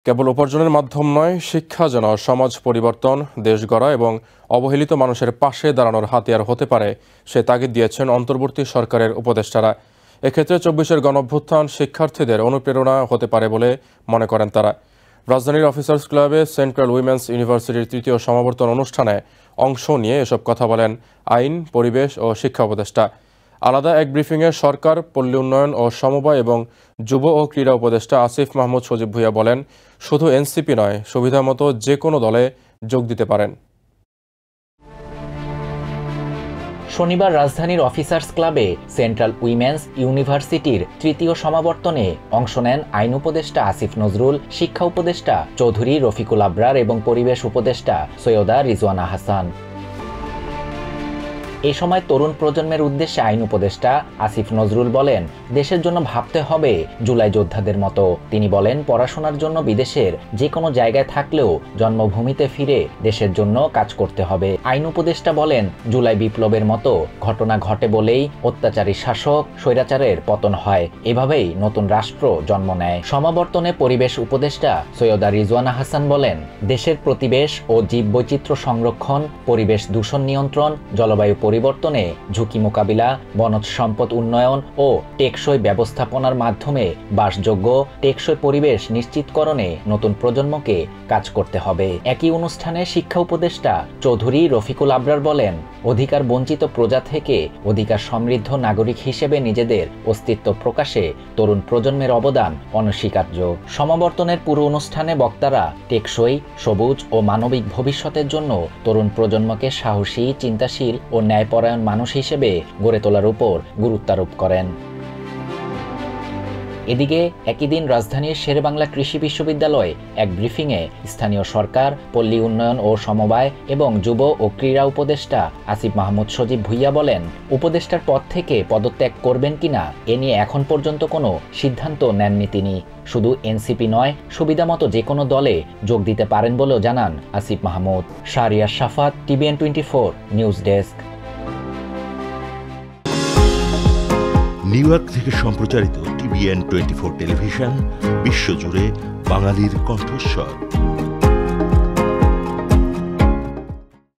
কেবল উপার্জনের মাধ্যম নয়, শিক্ষা যেন সমাজ পরিবর্তন, দেশ গড়া এবং অবহেলিত মানুষের পাশে দাঁড়ানোর হাতিয়ার হতে পারে, সে তাগিদ দিয়েছেন অন্তর্বর্তী সরকারের উপদেষ্টারা। এক্ষেত্রে ২৪-এর গণঅভ্যুত্থান শিক্ষার্থীদের অনুপ্রেরণা হতে পারে বলে মনে করেন তারা। রাজধানীর অফিসার্স ক্লাবে সেন্ট্রাল উইমেন্স ইউনিভার্সিটির তৃতীয় সমাবর্তন অনুষ্ঠানে অংশ নিয়ে এসব কথা বলেন আইন, পরিবেশ ও শিক্ষা উপদেষ্টা। আলাদা এক ব্রিফিংয়ে সরকার, পল্লী উন্নয়ন ও সমবায় এবং যুব ও ক্রীড়া উপদেষ্টা আসিফ মাহমুদ সজীব ভূঁইয়া বলেন, শুধু এনসিপি নয়, সুবিধামতো যে কোনো দলে যোগ দিতে পারেন। শনিবার রাজধানীর অফিসার্স ক্লাবে সেন্ট্রাল উইমেন্স ইউনিভার্সিটির তৃতীয় সমাবর্তনে অংশ নেন আইন উপদেষ্টা আসিফ নজরুল, শিক্ষা উপদেষ্টা চৌধুরী রফিকুল আবরার এবং পরিবেশ উপদেষ্টা সৈয়দা রিজওয়ানা হাসান। এই সময় তরুণ প্রজন্মের উদ্দেশ্যে আইন উপদেষ্টা আসিফ নজরুল বলেন, দেশের জন্য ভাবতে হবে জুলাই যোদ্ধাদের মতো। তিনি বলেন, পড়াশোনার জন্য বিদেশের যে কোনো জায়গায় থাকলেও জন্মভূমিতে ফিরে দেশের জন্য কাজ করতে হবে। আইন উপদেষ্টা বলেন, জুলাই বিপ্লবের মতো ঘটনা ঘটে বলেই অত্যাচারী শাসক, স্বৈরাচারের পতন হয়, এভাবেই নতুন রাষ্ট্র জন্ম নেয়। সমাবর্তনে পরিবেশ উপদেষ্টা সৈয়দা রিজওয়ানা হাসান বলেন, দেশের প্রতিবেশ ও জীববৈচিত্র্য সংরক্ষণ, পরিবেশ দূষণ নিয়ন্ত্রণ, জলবায়ু পরিবর্তনে ঝুঁকি মোকাবিলা, বনজ সম্পদ উন্নয়ন ও টেকসই ব্যবস্থাপনার মাধ্যমে বাসযোগ্য টেকসই পরিবেশ নিশ্চিতকরণে নতুন প্রজন্মকে কাজ করতে হবে। একই অনুষ্ঠানে শিক্ষা উপদেষ্টা চৌধুরী রফিকুল আবরার বলেন, অধিকার বঞ্চিত প্রজা থেকে অধিকার সমৃদ্ধ নাগরিক হিসেবে নিজেদের অস্তিত্ব প্রকাশে তরুণ প্রজন্মের অবদান অনস্বীকার্য। সমাবর্তনের পুরো অনুষ্ঠানে বক্তারা টেকসই, সবুজ ও মানবিক ভবিষ্যতের জন্য তরুণ প্রজন্মকে সাহসী, চিন্তাশীল ও ন্যায়পরায়ণ মানুষ হিসেবে গড়ে তোলার উপর গুরুত্বারোপ করেন। এদিকে একই দিন রাজধানীর শেরেবাংলা কৃষি বিশ্ববিদ্যালয়ে এক ব্রিফিংয়ে স্থানীয় সরকার, পল্লী উন্নয়ন ও সমবায় এবং যুব ও ক্রীড়া উপদেষ্টা আসিফ মাহমুদ সজীব ভূঁইয়া বলেন, উপদেষ্টার পদ থেকে পদত্যাগ করবেন কিনা এ নিয়ে এখন পর্যন্ত কোনো সিদ্ধান্ত নেননি তিনি। শুধু এনসিপি নয়, সুবিধামতো যে কোনো দলে যোগ দিতে পারেন বলেও জানান আসিফ মাহমুদ। শাহরিয়ার শাফাত, TVN 24 news desk. New York থেকে সম্প্রচারিত TVN 24 টেলিভিশন বিশ্বজুড়ে বাঙালির কণ্ঠস্বর।